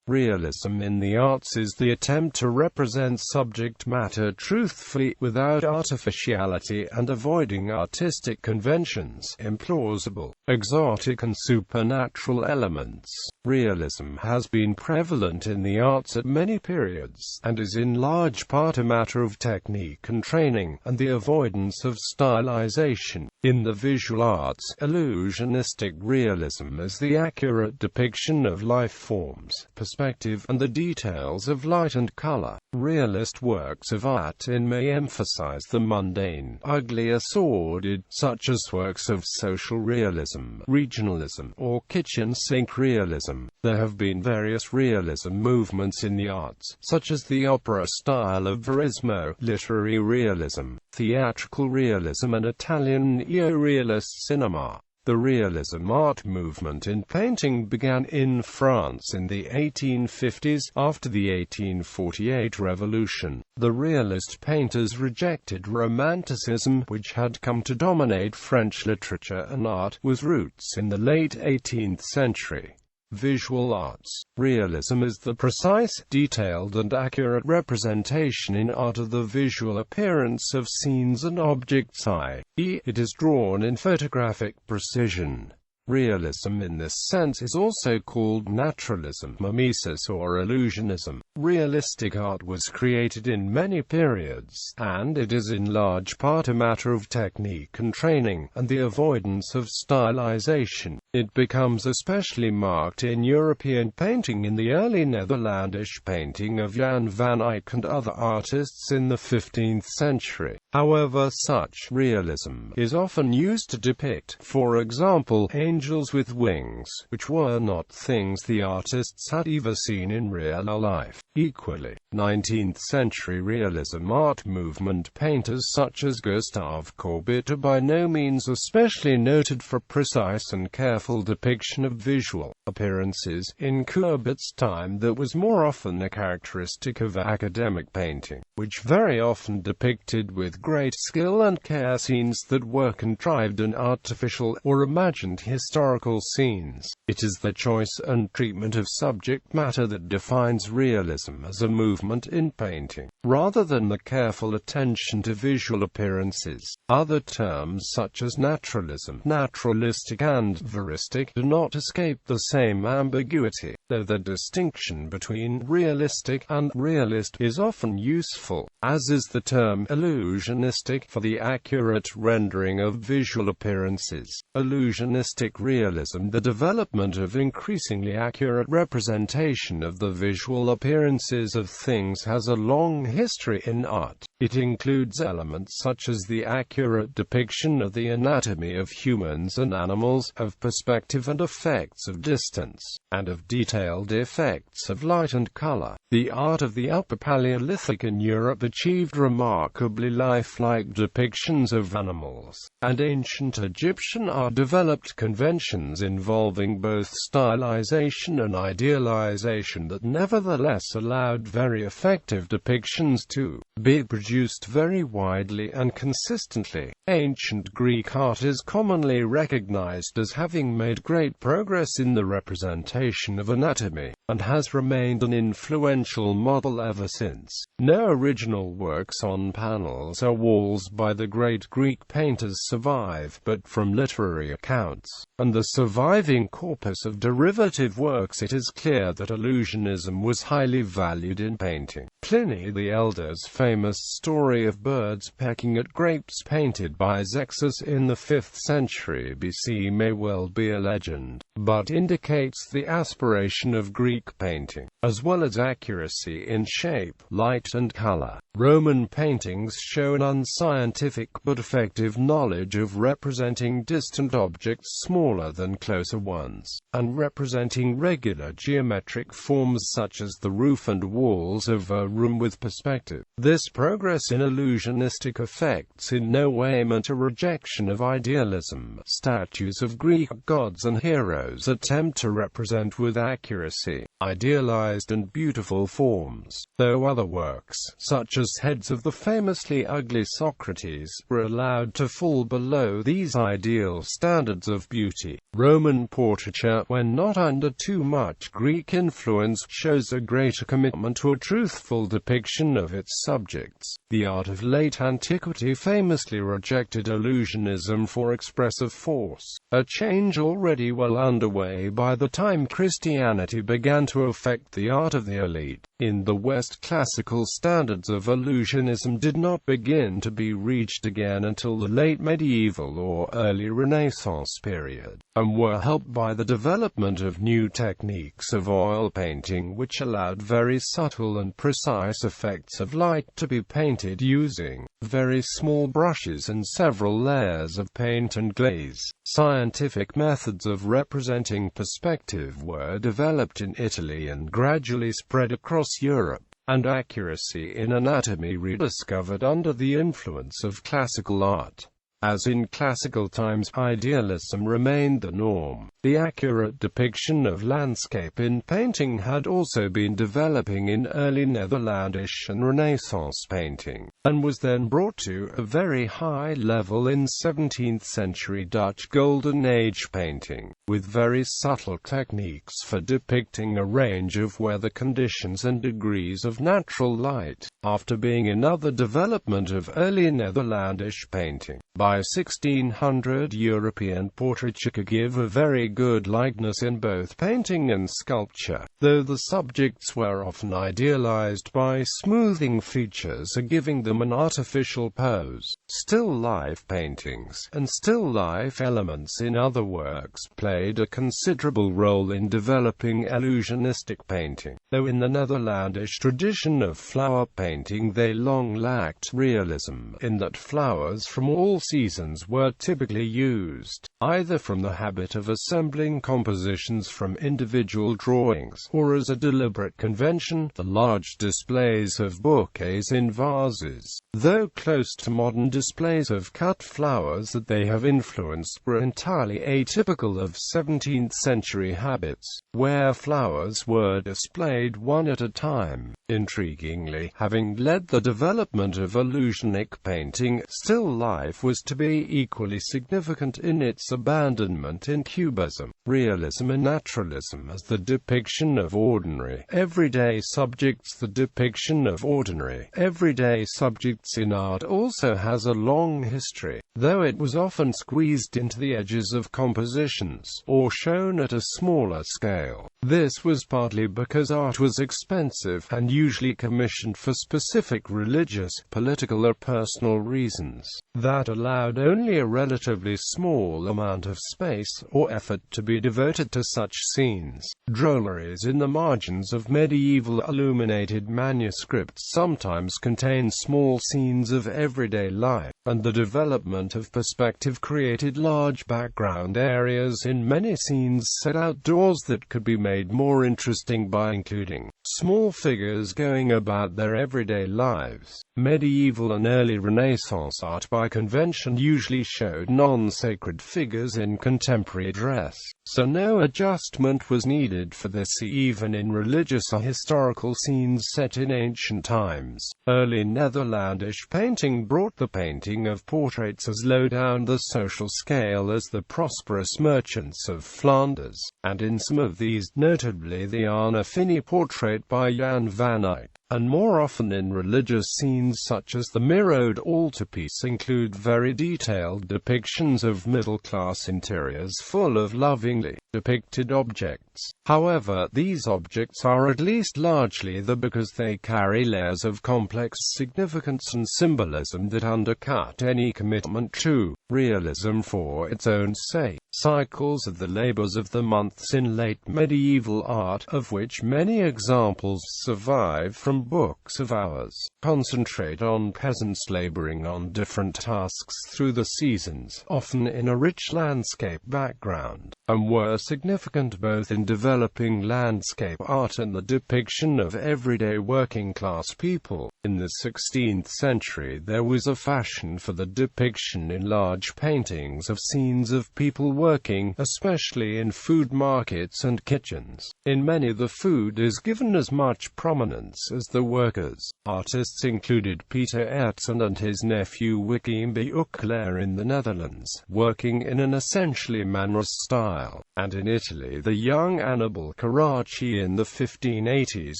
Realism in the arts is the attempt to represent subject matter truthfully, without artificiality, and avoiding artistic conventions, implausible, exotic and supernatural elements. Realism has been prevalent in the arts at many periods, and is in large part a matter of technique and training, and the avoidance of stylization. In the visual arts, illusionistic realism is the accurate depiction of life forms, perspective, and the details of light and color. Realist works of art may emphasize the mundane, ugly or sordid, such as works of social realism, regionalism, or kitchen sink realism. There have been various realism movements in the arts, such as the opera style of Verismo, literary realism, theatrical realism, and Italian neo-realist cinema. The realism art movement in painting began in France in the 1850s, after the 1848 revolution. The realist painters rejected Romanticism, which had come to dominate French literature and art, with roots in the late 18th century. Visual arts. Realism is the precise, detailed and accurate representation in art of the visual appearance of scenes and objects, i.e., it is drawn in photographic precision. Realism in this sense is also called naturalism, mimesis, or illusionism. Realistic art was created in many periods, and it is in large part a matter of technique and training, and the avoidance of stylization. It becomes especially marked in European painting in the early Netherlandish painting of Jean van Eyck and other artists in the 15th century. However, such realism is often used to depict, for example, angels with wings, which were not things the artists had ever seen in real life. Equally, 19th-century realism art movement painters such as Gustave Courbet are by no means especially noted for precise and careful depiction of visual appearances. In Courbet's time, that was more often a characteristic of academic painting, which very often depicted with great skill and care scenes that were contrived and artificial, or imagined historical scenes. It is the choice and treatment of subject matter that defines realism as a movement in painting, rather than the careful attention to visual appearances. Other terms such as naturalism, naturalistic, and veristic do not escape the same ambiguity, though the distinction between realistic and realist is often useful, as is the term illusionistic for the accurate rendering of visual appearances. Illusionistic realism, the development of increasingly accurate representation of the visual appearances of things, has a long history in art. It includes elements such as the accurate depiction of the anatomy of humans and animals, of perspective and effects of distance, and of detailed effects of light and color. The art of the Upper Paleolithic in Europe achieved remarkably lifelike depictions of animals, and ancient Egyptian art developed conventions involving both stylization and idealization that nevertheless allowed very effective depictions to be produced very widely and consistently. Ancient Greek art is commonly recognized as having made great progress in the representation of anatomy, and has remained an influential model ever since. No original works on panels or walls by the great Greek painters survive, but from literary accounts, and the surviving corpus of derivative works, it is clear that illusionism was highly valued in painting. Pliny the Elder's famous story of birds pecking at grapes, painted by Zexus in the 5th century BC, may well be a legend, but indicates the aspiration of Greek painting, as well as accuracy in shape, light and color. Roman paintings show an unscientific but effective knowledge of representing distant objects smaller than closer ones, and representing regular geometric forms such as the roof and walls of a room with perspective. This progress in illusionistic effects in no way vehement a rejection of idealism. Statues of Greek gods and heroes attempt to represent with accuracy idealized and beautiful forms, though other works, such as heads of the famously ugly Socrates, were allowed to fall below these ideal standards of beauty. Roman portraiture, when not under too much Greek influence, shows a greater commitment to a truthful depiction of its subjects. The art of late antiquity famously rejected illusionism for expressive force, a change already well underway by the time Christianity began to affect the art of the elite. In the West, classical standards of illusionism did not begin to be reached again until the late medieval or early Renaissance period, and were helped by the development of new techniques of oil painting, which allowed very subtle and precise effects of light to be painted using very small brushes and several layers of paint and glaze. Scientific methods of representing perspective were developed in Italy and gradually spread across Europe, and accuracy in anatomy rediscovered under the influence of classical art. As in classical times, idealism remained the norm. The accurate depiction of landscape in painting had also been developing in early Netherlandish and Renaissance painting, and was then brought to a very high level in 17th-century Dutch Golden Age painting, with very subtle techniques for depicting a range of weather conditions and degrees of natural light, after being another development of early Netherlandish painting. By 1600, European portraiture could give a very good likeness in both painting and sculpture, though the subjects were often idealized by smoothing features or giving them an artificial pose. Still life paintings, and still life elements in other works, played a considerable role in developing illusionistic painting, though in the Netherlandish tradition of flower painting they long lacked realism, in that flowers from all seasons were typically used, either from the habit of assembling compositions from individual drawings, or as a deliberate convention. The large displays of bouquets in vases, though close to modern displays of cut flowers that they have influenced, were entirely atypical of 17th-century habits, where flowers were displayed one at a time. Intriguingly, having led the development of illusionic painting, still life was to be equally significant in its abandonment in Cubism, realism and naturalism as the depiction of ordinary, everyday subjects. The depiction of ordinary, everyday subjects in art also has a long history, though it was often squeezed into the edges of compositions, or shown at a smaller scale. This was partly because art was expensive and usually commissioned for specific religious, political or personal reasons, that allowed only a relatively small amount of space or effort to be devoted to such scenes. Drolleries in the margins of medieval illuminated manuscripts sometimes contain small scenes of everyday life, and the development of perspective created large background areas in many scenes set outdoors that could be made more interesting by including small figures going about their everyday lives. Medieval and early Renaissance art by convention usually showed non-sacred figures in contemporary dress, so no adjustment was needed for this even in religious or historical scenes set in ancient times. Early Netherlandish painting brought the painting of portraits as low down the social scale as the prosperous merchants of Flanders, and in some of these, notably the Anna Finney portrait by Jean van Eyck, and more often in religious scenes such as the mirrored altarpiece, include very detailed depictions of middle-class interiors full of lovingly depicted objects. However, these objects are at least largely there because they carry layers of complex significance and symbolism that undercut any commitment to realism for its own sake. Cycles of the labors of the months in late medieval art, of which many examples survive from from books of hours, concentrate on peasants laboring on different tasks through the seasons, often in a rich landscape background, and were significant both in developing landscape art and the depiction of everyday working-class people. In the 16th century there was a fashion for the depiction in large paintings of scenes of people working, especially in food markets and kitchens. In many the food is given as much prominence as the workers. Artists included Peter Ertzen and his nephew Wikembe Ukler in the Netherlands, working in an essentially Mannerist style, and in Italy the young Annibale Carracci in the 1580s,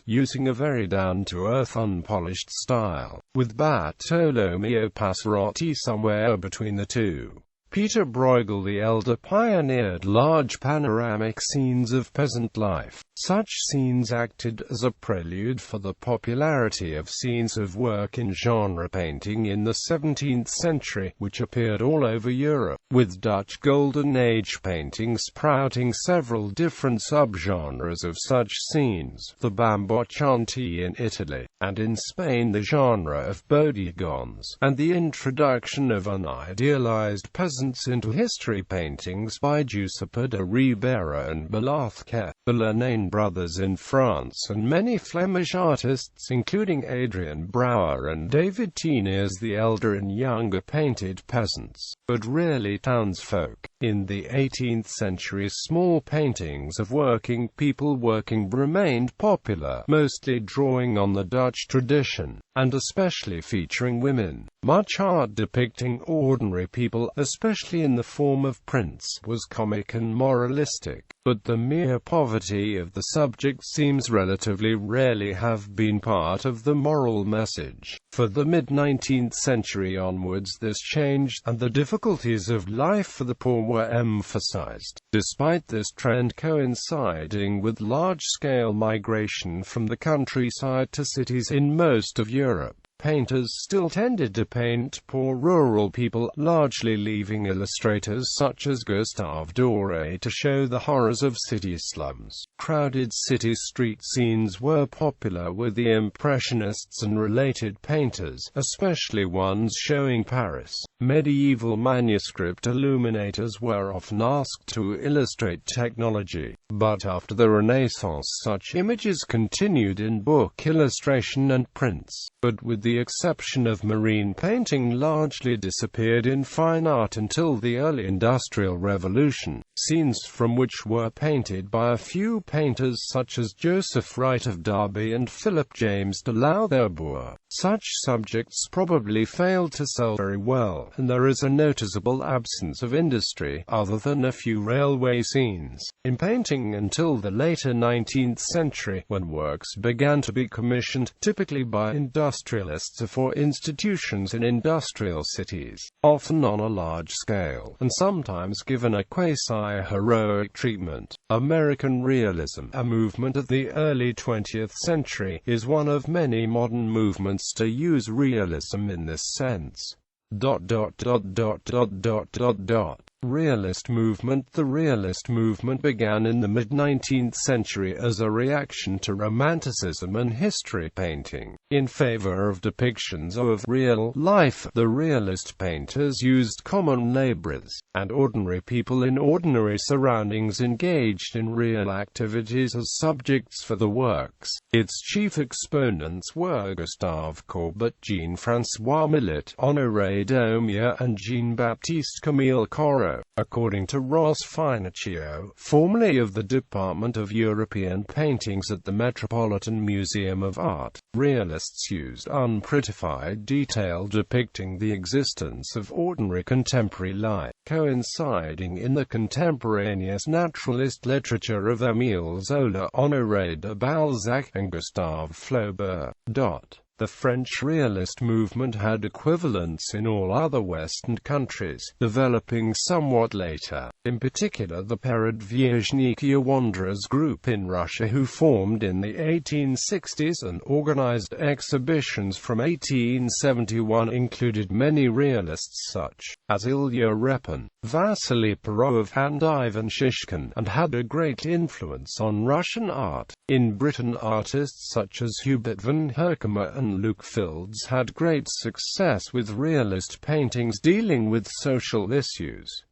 using a very down-to-earth unpolished style, with Bartolomeo Passerotti somewhere between the two. Peter Bruegel the elder pioneered large panoramic scenes of peasant life. Such scenes acted as a prelude for the popularity of scenes of work in genre painting in the 17th century, which appeared all over Europe, with Dutch Golden Age painting sprouting several different subgenres of such scenes, the Bamboccianti in Italy, and in Spain the genre of bodegones, and the introduction of unidealized peasants into history paintings by Giuseppe de Ribera and Velázquez, the Lenain brothers in France, and many Flemish artists including Adrian Brouwer and David Teniers the elder and younger painted peasants, but rarely townsfolk. In the 18th century small paintings of working people working remained popular, mostly drawing on the Dutch tradition, and especially featuring women. Much art depicting ordinary people, especially in the form of prints, was comic and moralistic, but the mere poverty of the subject seems relatively rarely have been part of the moral message. For the mid-19th century onwards this changed, and the difficulties of life for the poor were emphasized. Despite this trend coinciding with large-scale migration from the countryside to cities in most of Europe, painters still tended to paint poor rural people, largely leaving illustrators such as Gustave Doré to show the horrors of city slums. Crowded city street scenes were popular with the Impressionists and related painters, especially ones showing Paris. Medieval manuscript illuminators were often asked to illustrate technology, but after the Renaissance such images continued in book illustration and prints, but with the exception of marine painting largely disappeared in fine art until the early Industrial Revolution, scenes from which were painted by a few painters such as Joseph Wright of Derby and Philip James de Loutherbourg. Such subjects probably failed to sell very well, and there is a noticeable absence of industry, other than a few railway scenes, in painting until the later 19th century, when works began to be commissioned, typically by industrialists or for institutions in industrial cities, often on a large scale, and sometimes given a quasi-heroic treatment. American realism, a movement of the early 20th century, is one of many modern movements to use realism in this sense. Realist movement. The realist movement began in the mid-19th century as a reaction to Romanticism and history painting. In favor of depictions of real life, the realist painters used common laborers and ordinary people in ordinary surroundings engaged in real activities as subjects for the works. Its chief exponents were Gustave Courbet, Jean-François Millet, Honoré Daumier, and Jean-Baptiste Camille Corot. According to Ross Finocchio, formerly of the Department of European Paintings at the Metropolitan Museum of Art, realists used unprettified detail depicting the existence of ordinary contemporary life, coinciding in the contemporaneous naturalist literature of Émile Zola, Honoré de Balzac, and Gustave Flaubert. The French realist movement had equivalents in all other Western countries, developing somewhat later, in particular the Peredvizhniki Wanderers group in Russia, who formed in the 1860s and organized exhibitions from 1871, included many realists such as Ilya Repin, Vasily Perov and Ivan Shishkin, and had a great influence on Russian art. In Britain, artists such as Hubert van Herkomer and Luke Fildes had great success with realist paintings dealing with social issues.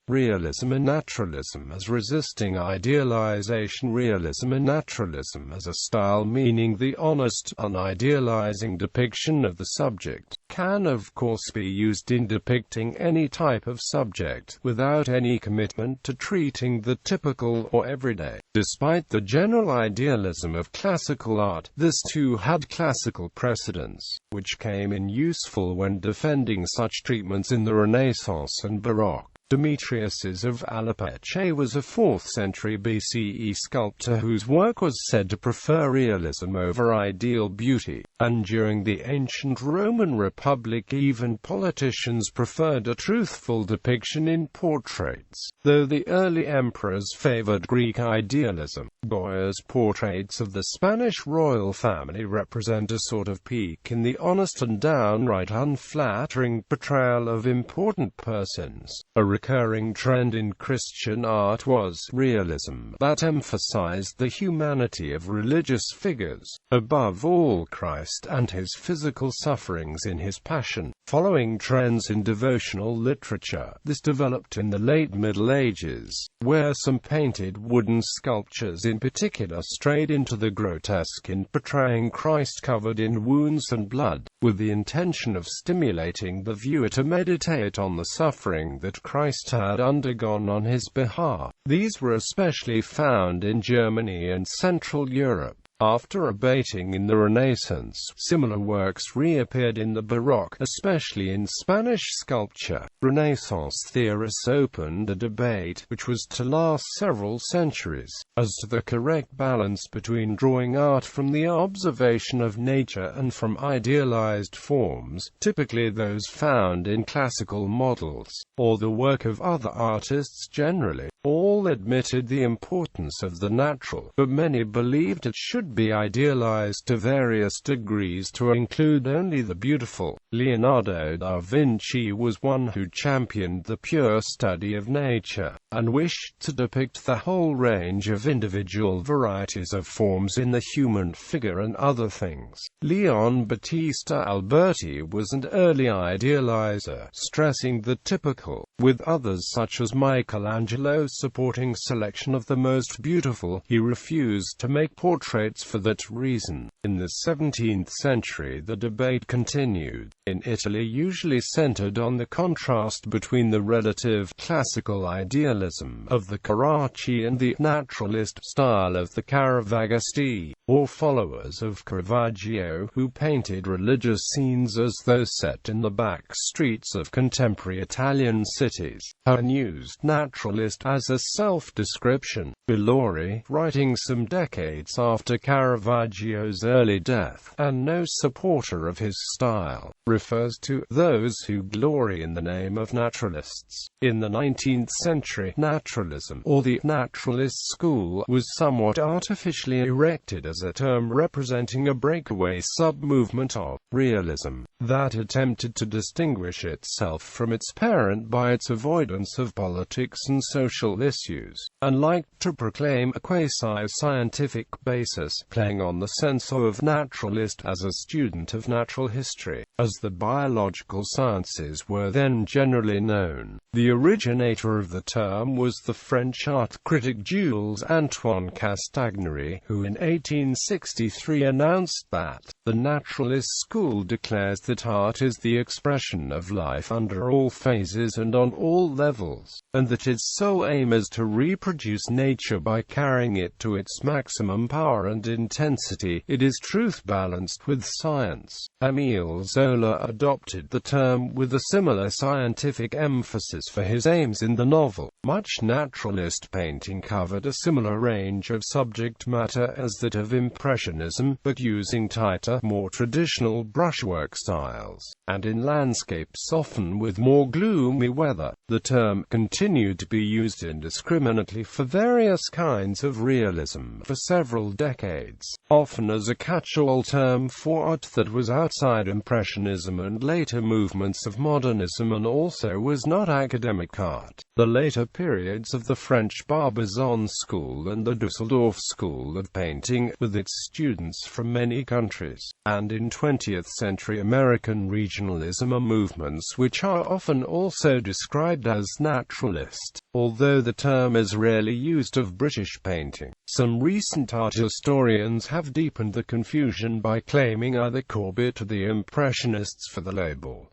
Realism and naturalism as resisting idealization. Realism and naturalism as a style meaning the honest, unidealizing depiction of the subject, can of course be used in depicting any type of subject, without any commitment to treating the typical or everyday. Despite the general idealism of classical art, this too had classical precedents, which came in useful when defending such treatments in the Renaissance and Baroque. Demetrius of Alapece was a 4th century BCE sculptor whose work was said to prefer realism over ideal beauty, and during the ancient Roman Republic even politicians preferred a truthful depiction in portraits, though the early emperors favored Greek idealism. Goya's portraits of the Spanish royal family represent a sort of peak in the honest and downright unflattering portrayal of important persons. A recurring trend in Christian art was realism that emphasized the humanity of religious figures, above all Christ and his physical sufferings in his passion. Following trends in devotional literature, this developed in the late Middle Ages, where some painted wooden sculptures in particular strayed into the grotesque in portraying Christ covered in wounds and blood, with the intention of stimulating the viewer to meditate on the suffering that Christ had undergone on his behalf. These were especially found in Germany and Central Europe. After abating in the Renaissance, similar works reappeared in the Baroque, especially in Spanish sculpture. Renaissance theorists opened a debate, which was to last several centuries, as to the correct balance between drawing art from the observation of nature and from idealized forms, typically those found in classical models, or the work of other artists generally. All admitted the importance of the natural, but many believed it should be idealized to various degrees to include only the beautiful. Leonardo da Vinci was one who championed the pure study of nature, and wished to depict the whole range of individual varieties of forms in the human figure and other things. Leon Battista Alberti was an early idealizer, stressing the typical, with others such as Michelangelo supporting selection of the most beautiful. He refused to make portraits for that reason. In the 17th century the debate continued, in Italy usually centered on the contrast between the relative classical idealism of the Carracci and the naturalist style of the Caravaggisti, or followers of Caravaggio, who painted religious scenes as though set in the back streets of contemporary Italian cities. Hearn used naturalist as a self-description. Bellori, writing some decades after Caravaggio's early death, and no supporter of his style, refers to those who glory in the name of naturalists. In the 19th century, naturalism, or the naturalist school, was somewhat artificially erected as a term representing a breakaway sub-movement of realism that attempted to distinguish itself from its parent by its avoidance of politics and social issues, and liked to proclaim a quasi-scientific basis, playing on the sense of naturalist as a student of natural history, as the biological sciences were then generally known. The originator of the term was the French art critic Jules Antoine Castagnary, who in 1863 announced that the naturalist school declares that art is the expression of life under all phases and on all levels, and that its sole aim is to reproduce nature literature by carrying it to its maximum power and intensity. It is truth balanced with science. Émile Zola adopted the term with a similar scientific emphasis for his aims in the novel. Much naturalist painting covered a similar range of subject matter as that of Impressionism, but using tighter, more traditional brushwork styles, and in landscapes often with more gloomy weather. The term continued to be used indiscriminately for various kinds of realism for several decades, often as a catch-all term for art that was outside Impressionism and later movements of modernism and also was not academic art. The later periods of the French Barbizon school and the Dusseldorf school of painting, with its students from many countries, and in 20th century American regionalism are movements which are often also described as naturalist, although the term is rarely used of British painting. Some recent art historians have deepened the confusion by claiming either Courbet or the Impressionists for the label.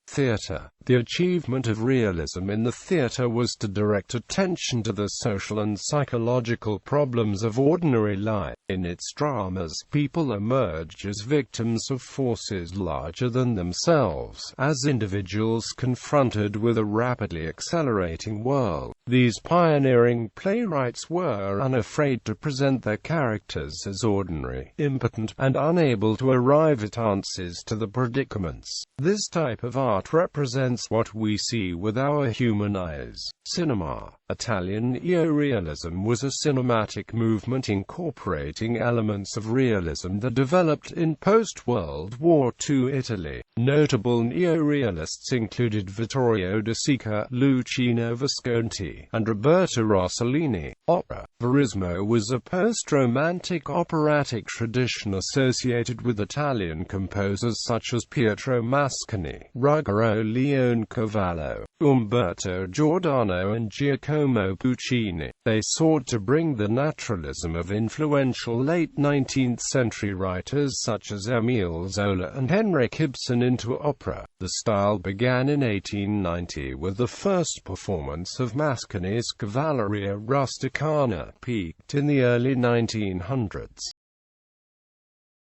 Theatre. The achievement of realism in the theatre was to direct attention to the social and psychological problems of ordinary life. In its dramas, people emerge as victims of forces larger than themselves, as individuals confronted with a rapidly accelerating world. These pioneering playwrights were unafraid to present their characters as ordinary, impotent, and unable to arrive at answers to the predicaments. This type of art represents what we see with our human eyes. Cinema. Italian neorealism was a cinematic movement incorporating elements of realism that developed in post-World War II Italy. Notable neorealists included Vittorio De Sica, Luchino Visconti, and Roberto Rossellini. Opera. Verismo was a post-romantic operatic tradition associated with Italian composers such as Pietro Mascagni, Ruggero Leoncavallo, Umberto Giordano and Giacomo Puccini. They sought to bring the naturalism of influential late 19th century writers such as Émile Zola and Henrik Ibsen into opera. The style began in 1890 with the first performance of Mascagni's Cavalleria Rusticana, peaked in the early 1900s.